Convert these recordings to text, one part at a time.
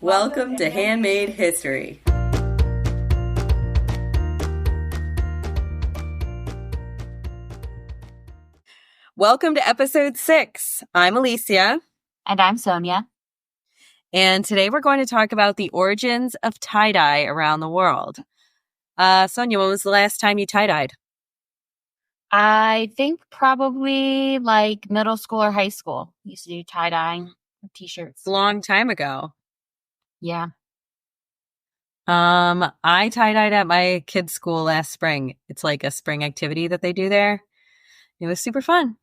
Welcome to Handmade History. Welcome to episode 6. I'm Alicia. And I'm Sonia. And today we're going to talk about the origins of tie-dye around the world. Sonia, when was the last time you tie-dyed? I think probably like middle school or high school. Used to do tie-dyeing t-shirts. A long time ago. Yeah. I tie-dyed at my kids' school last spring. It's like a spring activity that they do there. It was super fun.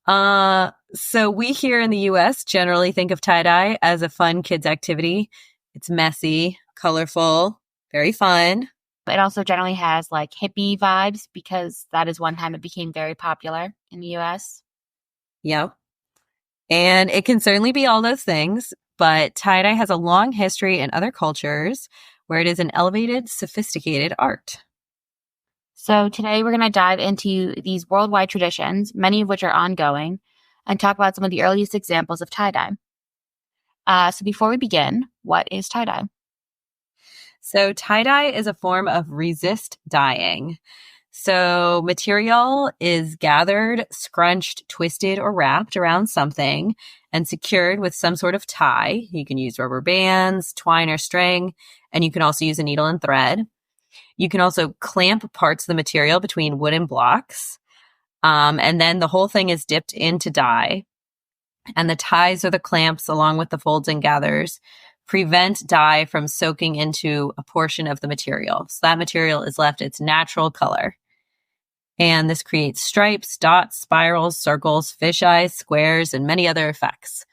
So we here in the U.S. generally think of tie-dye as a fun kids activity. It's messy, colorful, very fun. It also generally has like hippie vibes because that is one time it became very popular in the U.S. Yep. And it can certainly be all those things, but tie-dye has a long history in other cultures where it is an elevated, sophisticated art. So today we're going to dive into these worldwide traditions, many of which are ongoing, and talk about some of the earliest examples of tie-dye. So before we begin, what is tie-dye? So tie-dye is a form of resist dyeing. So material is gathered, scrunched, twisted, or wrapped around something and secured with some sort of tie. You can use rubber bands, twine, or string, and you can also use a needle and thread. You can also clamp parts of the material between wooden blocks. And then the whole thing is dipped into dye. And the ties or the clamps, along with the folds and gathers, prevent dye from soaking into a portion of the material. So that material is left its natural color. And this creates stripes, dots, spirals, circles, fisheyes, squares, and many other effects.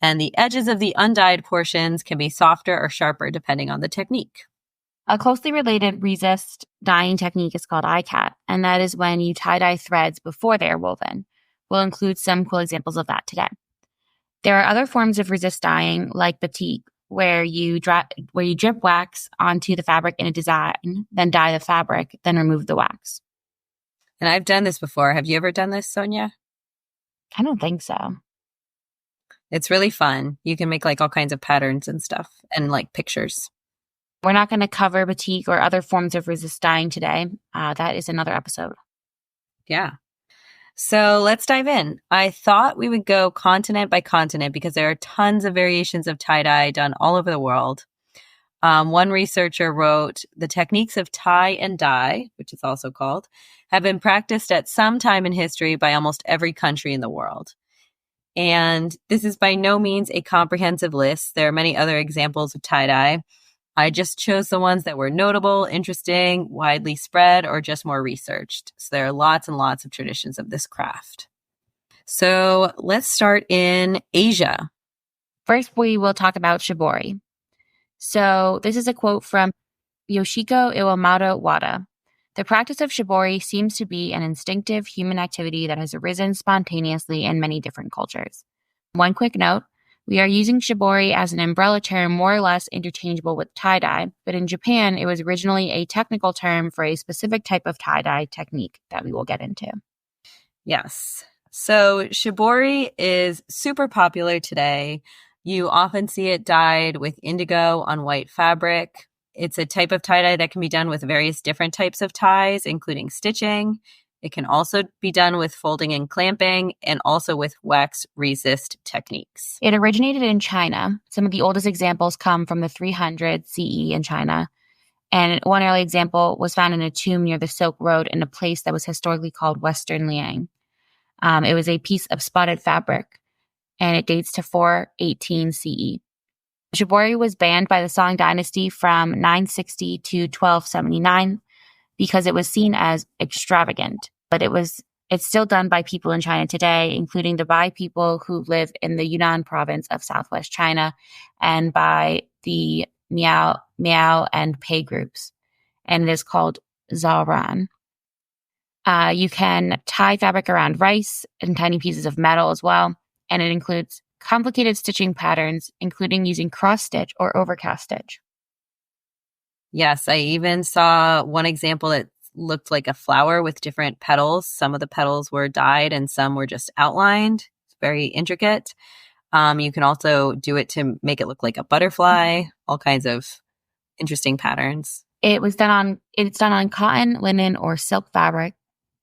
And the edges of the undyed portions can be softer or sharper depending on the technique. A closely related resist dyeing technique is called ikat, and that is when you tie-dye threads before they are woven. We'll include some cool examples of that today. There are other forms of resist dyeing, like batik, where you drip wax onto the fabric in a design, then dye the fabric, then remove the wax. And I've done this before. Have you ever done this, Sonia? I don't think so. It's really fun. You can make like all kinds of patterns and stuff and like pictures. We're not going to cover batik or other forms of resist dyeing today. That is another episode. Yeah. So let's dive in. I thought we would go continent by continent because there are tons of variations of tie-dye done all over the world. One researcher wrote, the techniques of tie and dye, which it's also called, have been practiced at some time in history by almost every country in the world. And this is by no means a comprehensive list. There are many other examples of tie-dye. I just chose the ones that were notable, interesting, widely spread, or just more researched. So there are lots and lots of traditions of this craft. So let's start in Asia. First, we will talk about shibori. So this is a quote from Yoshiko Iwamoto Wada. The practice of shibori seems to be an instinctive human activity that has arisen spontaneously in many different cultures. One quick note. We are using shibori as an umbrella term more or less interchangeable with tie-dye, but in Japan, it was originally a technical term for a specific type of tie-dye technique that we will get into. Yes. So shibori is super popular today. You often see it dyed with indigo on white fabric. It's a type of tie-dye that can be done with various different types of ties, including stitching. It can also be done with folding and clamping and also with wax resist techniques. It originated in China. Some of the oldest examples come from the 300 CE in China. And one early example was found in a tomb near the Silk Road in a place that was historically called Western Liang. It was a piece of spotted fabric, and it dates to 418 CE. Shibori was banned by the Song dynasty from 960 to 1279 because it was seen as extravagant. But it's still done by people in China today, including the Bai people who live in the Yunnan province of southwest China, and by the Miao and Pei groups. And it is called Zaoran. You can tie fabric around rice and tiny pieces of metal as well, and it includes complicated stitching patterns, including using cross-stitch or overcast stitch. Yes, I even saw one example that looked like a flower with different petals. Some of the petals were dyed and some were just outlined. It's very intricate. You can also do it to make it look like a butterfly, all kinds of interesting patterns. It's done on cotton, linen, or silk fabric,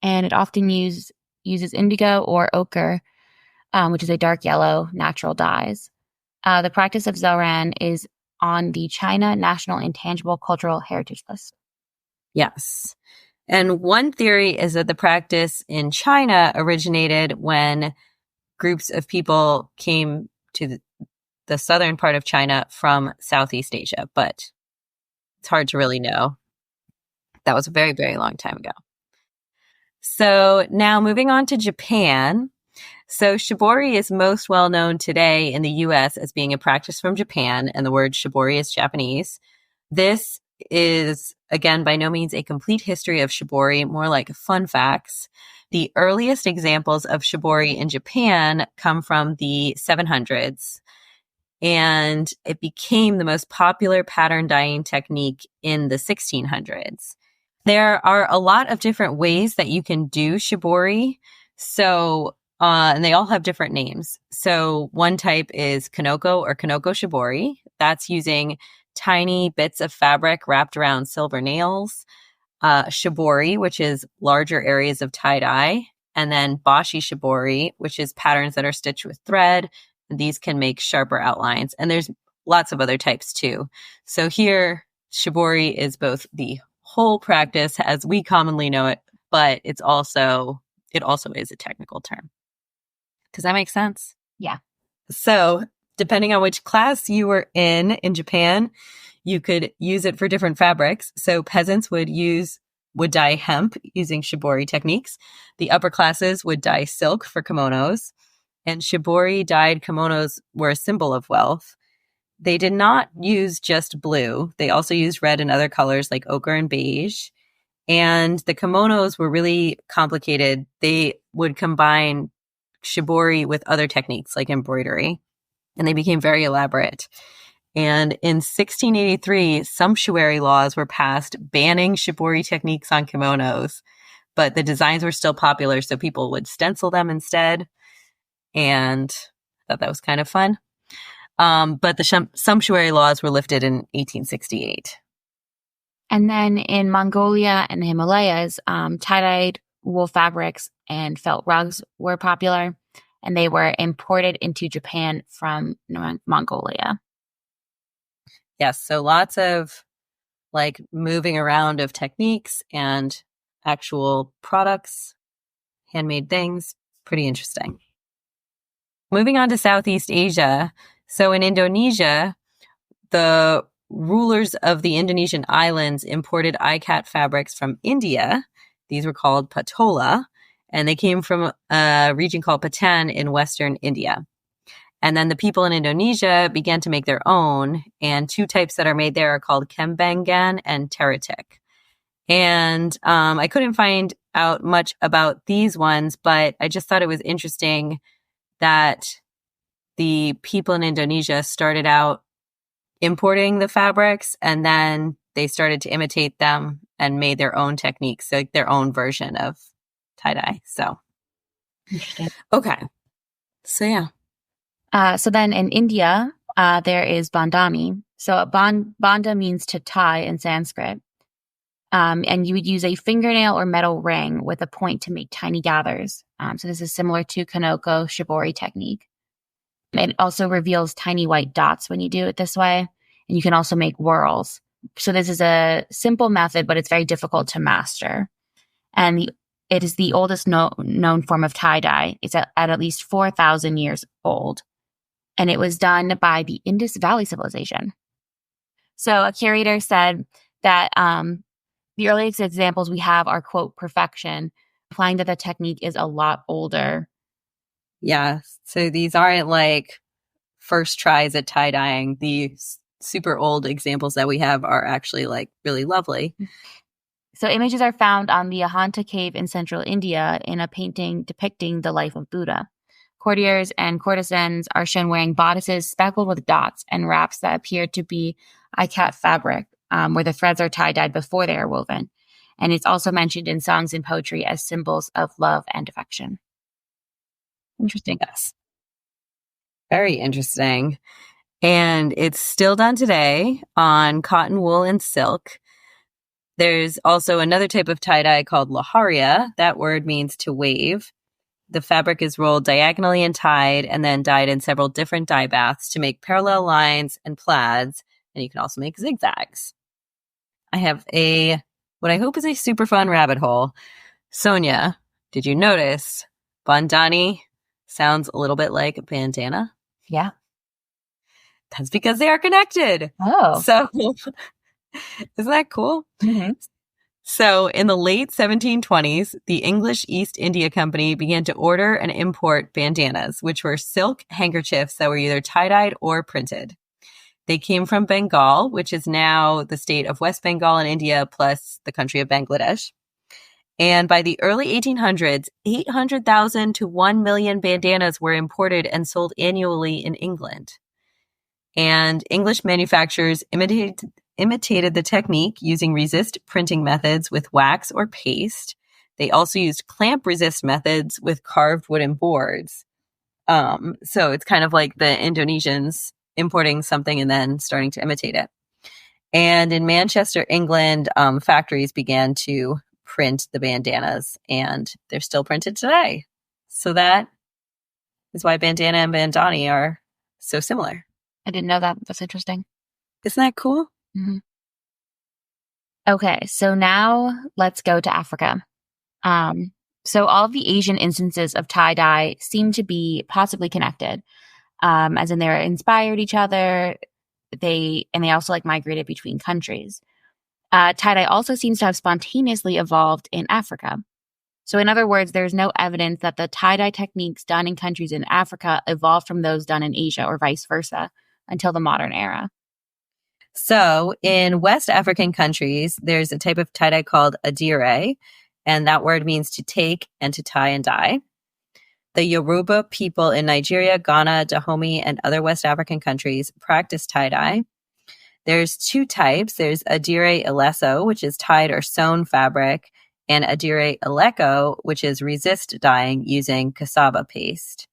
and it often uses indigo or ochre, which is a dark yellow natural dyes. The practice of Zoran is on the China National Intangible Cultural Heritage List. Yes. And one theory is that the practice in China originated when groups of people came to the southern part of China from Southeast Asia, but it's hard to really know. That was a very, very long time ago. So now moving on to Japan. So shibori is most well known today in the US as being a practice from Japan, and the word shibori is Japanese. This is, again, by no means a complete history of shibori, more like fun facts. The earliest examples of shibori in Japan come from the 700s, and it became the most popular pattern dyeing technique in the 1600s. There are a lot of different ways that you can do shibori. So, and they all have different names. So one type is kanoko or kanoko shibori. That's using tiny bits of fabric wrapped around silver nails. Shibori, which is larger areas of tie-dye. And then bashi shibori, which is patterns that are stitched with thread. These can make sharper outlines. And there's lots of other types too. So here, shibori is both the whole practice as we commonly know it, but it also is a technical term. Does that make sense? Yeah. So depending on which class you were in Japan, you could use it for different fabrics. So peasants would dye hemp using shibori techniques. The upper classes would dye silk for kimonos, and shibori dyed kimonos were a symbol of wealth. They did not use just blue. They also used red and other colors like ochre and beige. And the kimonos were really complicated. They would combine shibori with other techniques like embroidery, and they became very elaborate. And in 1683, sumptuary laws were passed banning shibori techniques on kimonos, but the designs were still popular, so people would stencil them instead. And I thought that was kind of fun. But the sumptuary laws were lifted in 1868. And then in Mongolia and the Himalayas, tie-dyed wool fabrics and felt rugs were popular, and they were imported into Japan from Mongolia. Yes, so lots of like moving around of techniques and actual products, handmade things. Pretty interesting. Moving on to Southeast Asia. So in Indonesia, the rulers of the Indonesian islands imported ikat fabrics from India. These were called patola, and they came from a region called Patan in Western India. And then the people in Indonesia began to make their own, and two types that are made there are called kembangan and teratik. And I couldn't find out much about these ones, but I just thought it was interesting that the people in Indonesia started out importing the fabrics, and then they started to imitate them and made their own techniques, like their own version of tie-dye. So, interesting. Okay. So, yeah. So then in India, there is bandhani. So bandha means to tie in Sanskrit. And you would use a fingernail or metal ring with a point to make tiny gathers. So this is similar to Kanoko shibori technique. It also reveals tiny white dots when you do it this way. And you can also make whorls. So this is a simple method, but it's very difficult to master. And it is the oldest known form of tie-dye. It's at least 4,000 years old. And it was done by the Indus Valley Civilization. So a curator said that the earliest examples we have are, quote, perfection, implying that the technique is a lot older. Yeah. So these aren't like first tries at tie-dyeing. The super old examples that we have are actually like really lovely. So images are found on the Ajanta cave in central India in a painting depicting the life of Buddha. Courtiers and courtesans are shown wearing bodices speckled with dots and wraps that appear to be ikat fabric, where the threads are tie-dyed before they are woven. And it's also mentioned in songs and poetry as symbols of love and affection. Interesting. Yes. Very interesting. And it's still done today on cotton, wool, and silk. There's also another type of tie-dye called laharia. That word means to wave. The fabric is rolled diagonally and tied and then dyed in several different dye baths to make parallel lines and plaids. And you can also make zigzags. I have what I hope is a super fun rabbit hole. Sonia, did you notice bandhani sounds a little bit like bandana? Yeah. That's because they are connected. Oh. So isn't that cool? Mm-hmm. So in the late 1720s, the English East India Company began to order and import bandanas, which were silk handkerchiefs that were either tie-dyed or printed. They came from Bengal, which is now the state of West Bengal in India, plus the country of Bangladesh. And by the early 1800s, 800,000 to 1 million bandanas were imported and sold annually in England. And English manufacturers imitated the technique using resist printing methods with wax or paste. They also used clamp resist methods with carved wooden boards. So it's kind of like the Indonesians importing something and then starting to imitate it. And in Manchester, England, factories began to print the bandanas, and they're still printed today. So that is why bandana and bandhani are so similar. I didn't know that. That's interesting. Isn't that cool? Mm-hmm. Okay, so now let's go to Africa. So all of the Asian instances of tie-dye seem to be possibly connected, as in they're inspired each other. They also like migrated between countries. Tie-dye also seems to have spontaneously evolved in Africa. So in other words, there's no evidence that the tie-dye techniques done in countries in Africa evolved from those done in Asia or vice versa until the modern era. So in West African countries, there's a type of tie-dye called adire, and that word means to take and to tie and dye. The Yoruba people in Nigeria, Ghana, Dahomey, and other West African countries practice tie-dye. There's two types. There's adire eleso, which is tied or sewn fabric, and adire eleko, which is resist dyeing using cassava paste.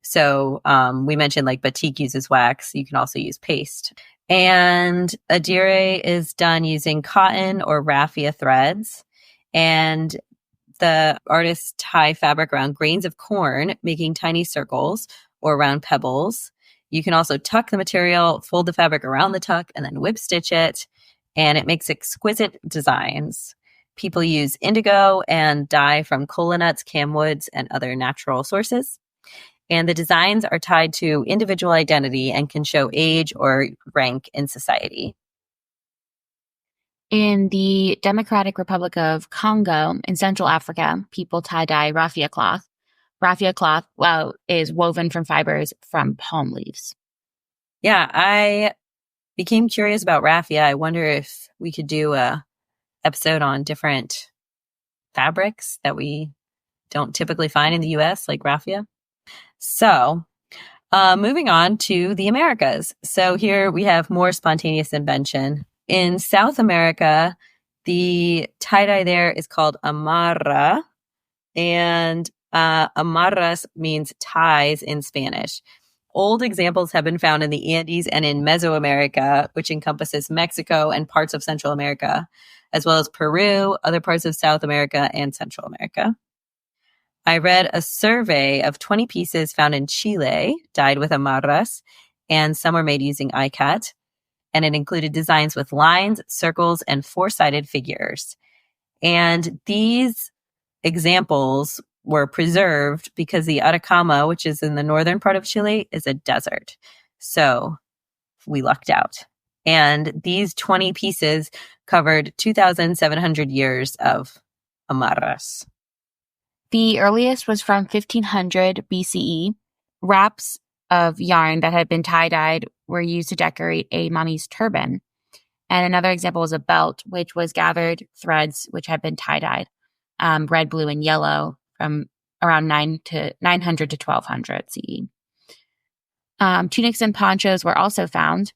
So we mentioned like batik uses wax. You can also use paste. And adire is done using cotton or raffia threads. And the artists tie fabric around grains of corn, making tiny circles, or around pebbles. You can also tuck the material, fold the fabric around the tuck, and then whip stitch it. And it makes exquisite designs. People use indigo and dye from kola nuts, camwoods, and other natural sources. And the designs are tied to individual identity and can show age or rank in society. In the Democratic Republic of Congo in Central Africa, people tie-dye raffia cloth. Raffia cloth, is woven from fibers from palm leaves. Yeah, I became curious about raffia. I wonder if we could do a episode on different fabrics that we don't typically find in the U.S., like raffia. So moving on to the Americas. So here we have more spontaneous invention. In South America, the tie-dye there is called amarra, and amarras means ties in Spanish. Old examples have been found in the Andes and in Mesoamerica, which encompasses Mexico and parts of Central America, as well as Peru, other parts of South America, and Central America. I read a survey of 20 pieces found in Chile, dyed with amarras, and some were made using ikat. And it included designs with lines, circles, and four-sided figures. And these examples were preserved because the Atacama, which is in the northern part of Chile, is a desert. So we lucked out. And these 20 pieces covered 2,700 years of amarras. The earliest was from 1500 BCE. Wraps of yarn that had been tie-dyed were used to decorate a mummy's turban. And another example was a belt, which was gathered threads which had been tie-dyed, red, blue, and yellow from around 900 to 1200 CE. Tunics and ponchos were also found.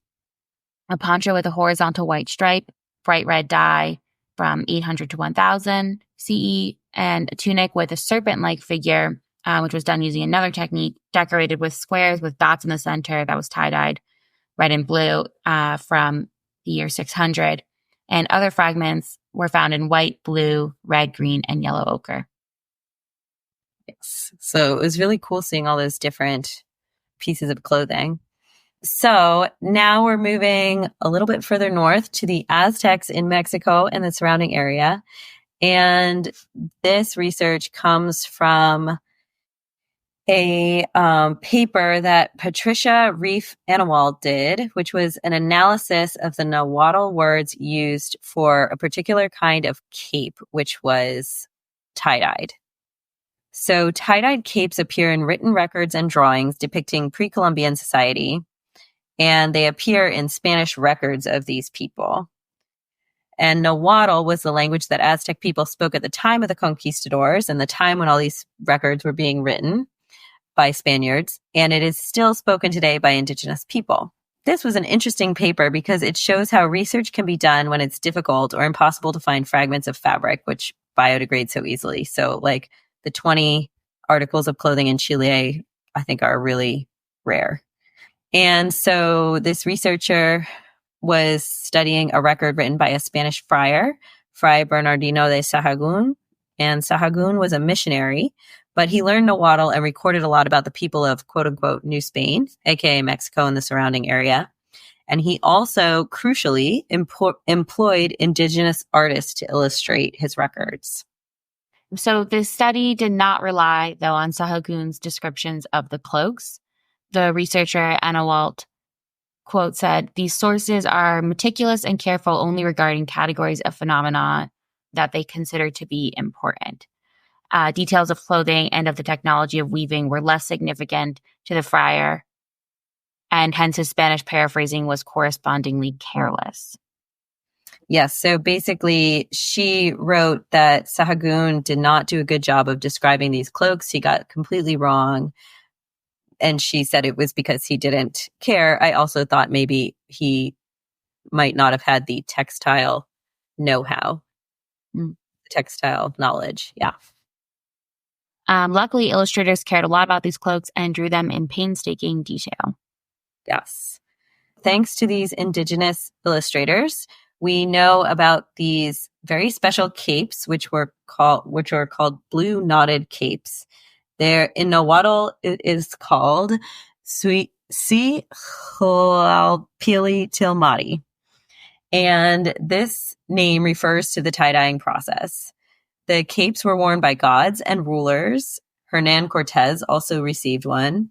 A poncho with a horizontal white stripe, bright red dye from 800 to 1000 CE, and a tunic with a serpent-like figure which was done using another technique, decorated with squares with dots in the center that was tie-dyed red and blue from the year 600. And other fragments were found in white, blue, red, green, and yellow ochre. Yes. So it was really cool seeing all those different pieces of clothing. So now we're moving a little bit further north to the Aztecs in Mexico and the surrounding area. And this research comes from a paper that Patricia Reef Anawalt did, which was an analysis of the Nahuatl words used for a particular kind of cape, which was tie-dyed. So tie-dyed capes appear in written records and drawings depicting pre-Columbian society, and they appear in Spanish records of these people. And Nahuatl was the language that Aztec people spoke at the time of the conquistadors and the time when all these records were being written by Spaniards, and it is still spoken today by indigenous people. This was an interesting paper because it shows how research can be done when it's difficult or impossible to find fragments of fabric, which biodegrade so easily. So like the 20 articles of clothing in Chile, I think are really rare. And so this researcher was studying a record written by a Spanish friar, Fray Bernardino de Sahagún. And Sahagún was a missionary, but he learned Nahuatl and recorded a lot about the people of quote unquote New Spain, aka Mexico and the surrounding area. And he also, crucially, employed indigenous artists to illustrate his records. So this study did not rely, though, on Sahagún's descriptions of the cloaks. The researcher, Anawalt, quote, said, "These sources are meticulous and careful only regarding categories of phenomena that they consider to be important. Details of clothing and of the technology of weaving were less significant to the friar, and hence his Spanish paraphrasing was correspondingly careless." Yes, so basically she wrote that Sahagún did not do a good job of describing these cloaks. He got completely wrong. And she said it was because he didn't care. I also thought maybe he might not have had the textile know-how, textile knowledge. Yeah. Luckily, illustrators cared a lot about these cloaks and drew them in painstaking detail. Yes. Thanks to these indigenous illustrators, we know about these very special capes, which are called blue knotted capes. They're in Nahuatl, it is called Si Hualpili Tilmati. And this name refers to the tie-dyeing process. The capes were worn by gods and rulers. Hernan Cortez also received one.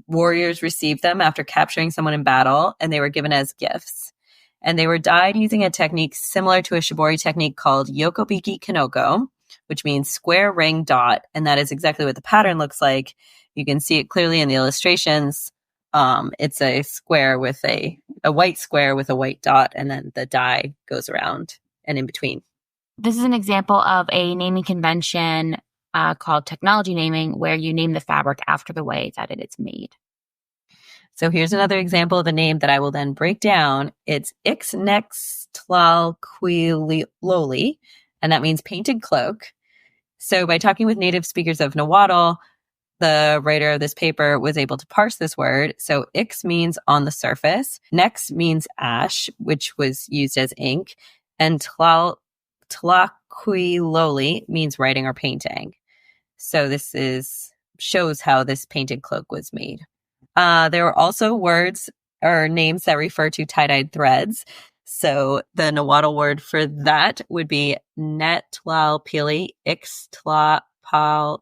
Warriors received them after capturing someone in battle, and they were given as gifts. And they were dyed using a technique similar to a shibori technique called Yokobiki Kinoko, which means square ring dot. And that is exactly what the pattern looks like. You can see it clearly in the illustrations. It's a square with a white square with a white dot, and then the dye goes around and in between. This is an example of a naming convention called technology naming, where you name the fabric after the way that it is made. So here's another example of a name that I will then break down. It's Ixnextlalquiloli, and that means painted cloak. So by talking with native speakers of Nahuatl, the writer of this paper was able to parse this word. So Ix means on the surface. Nex means ash, which was used as ink. And Tlaquiloli means writing or painting. So this shows how this painted cloak was made. There were also words or names that refer to tie-dyed threads. So the Nahuatl word for that would be Netlalpili Ixtlapaltitl.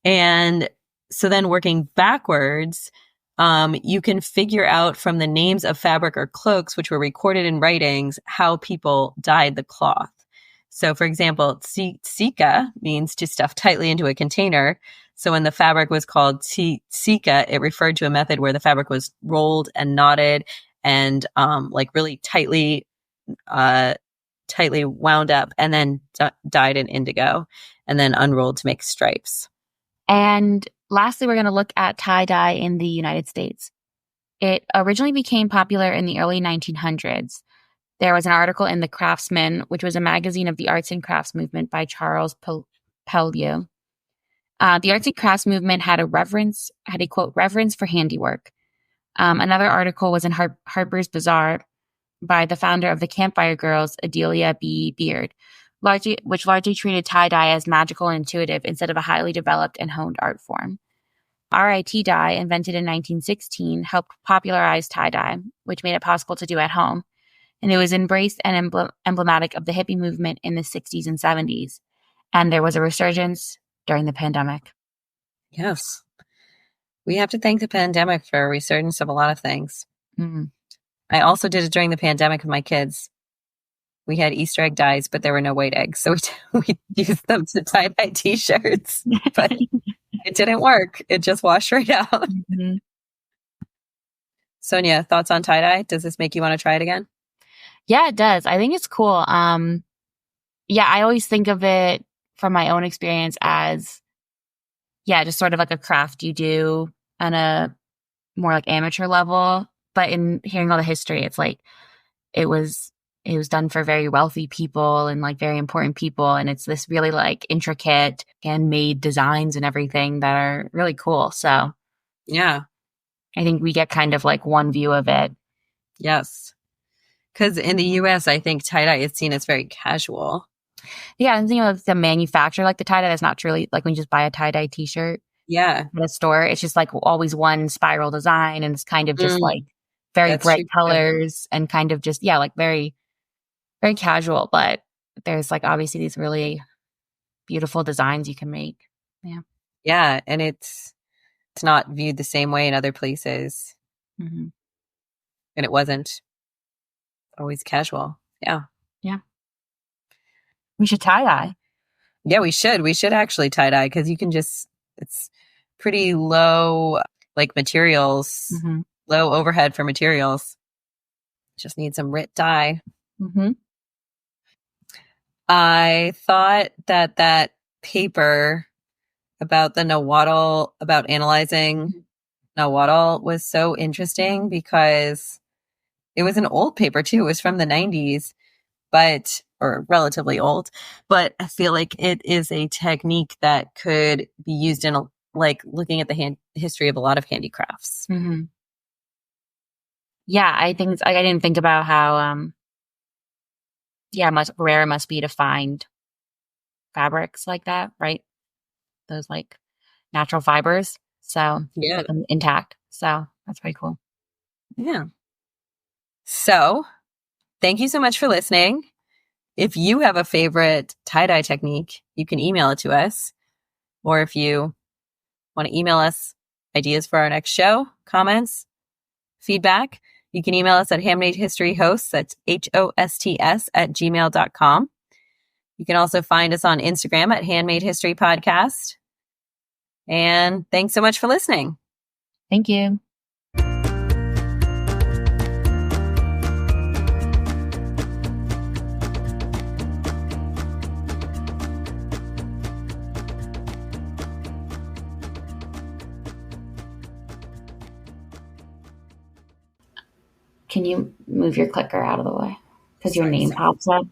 And so then working backwards, you can figure out from the names of fabric or cloaks, which were recorded in writings, how people dyed the cloth. So for example, tsika means to stuff tightly into a container. So when the fabric was called tsika, it referred to a method where the fabric was rolled and knotted and like really tightly wound up and then dyed in indigo and then unrolled to make stripes. And lastly, we're going to look at tie-dye in the United States. It originally became popular in the early 1900s. There was an article in The Craftsman, which was a magazine of the arts and crafts movement by Charles Pellew. The arts and crafts movement had a quote, reverence for handiwork. Another article was in Harper's Bazaar by the founder of the Campfire Girls, Adelia B. Beard, which largely treated tie-dye as magical and intuitive instead of a highly developed and honed art form. RIT dye, invented in 1916, helped popularize tie-dye, which made it possible to do at home. And it was embraced and emblematic of the hippie movement in the 60s and 70s. And there was a resurgence during the pandemic. Yes. We have to thank the pandemic for a resurgence of a lot of things. Mm-hmm. I also did it during the pandemic with my kids. We had Easter egg dyes, but there were no white eggs. So we used them to tie-dye t-shirts. But it didn't work. It just washed right out. Mm-hmm. Sonia, thoughts on tie-dye? Does this make you want to try it again? Yeah, it does. I think it's cool. Yeah, I always think of it from my own experience as, just sort of like a craft you do on a more like amateur level. But in hearing all the history, it's like it was done for very wealthy people and like very important people. And it's this really like intricate handmade designs and everything that are really cool. So yeah, I think we get kind of like one view of it. Yes. Because in the US, I think tie-dye is seen as very casual. Yeah, and the manufacturer, like the tie-dye, that's not truly like when you just buy a tie-dye t-shirt. Yeah. At a store, it's just like always one spiral design, and it's kind of just like very bright colors and kind of just, like very, very casual. But there's like obviously these really beautiful designs you can make. Yeah. Yeah. And it's not viewed the same way in other places. Mm-hmm. And it wasn't always casual. Yeah. Yeah. We should tie-dye. Yeah, we should. We should actually tie-dye because you can just, it's pretty low, like materials, low overhead for materials. Just need some RIT dye. Mm-hmm. I thought that paper about the Nahuatl, about analyzing Nahuatl was so interesting because it was an old paper too. It was from the 90s, or relatively old, but I feel like it is a technique that could be used in like looking at the history of a lot of handicrafts. Mm-hmm. Yeah, I think I didn't think about how much rare it must be to find fabrics like that, right? Those like natural fibers. So yeah, intact. So that's pretty cool. Yeah. So thank you so much for listening. If you have a favorite tie-dye technique, you can email it to us. Or if you want to email us ideas for our next show, comments, feedback, you can email us at handmadehistoryhosts, that's HOSTS @gmail.com. You can also find us on Instagram at Handmade History Podcast. And thanks so much for listening. Thank you. Can you move your clicker out of the way? Because your name pops up.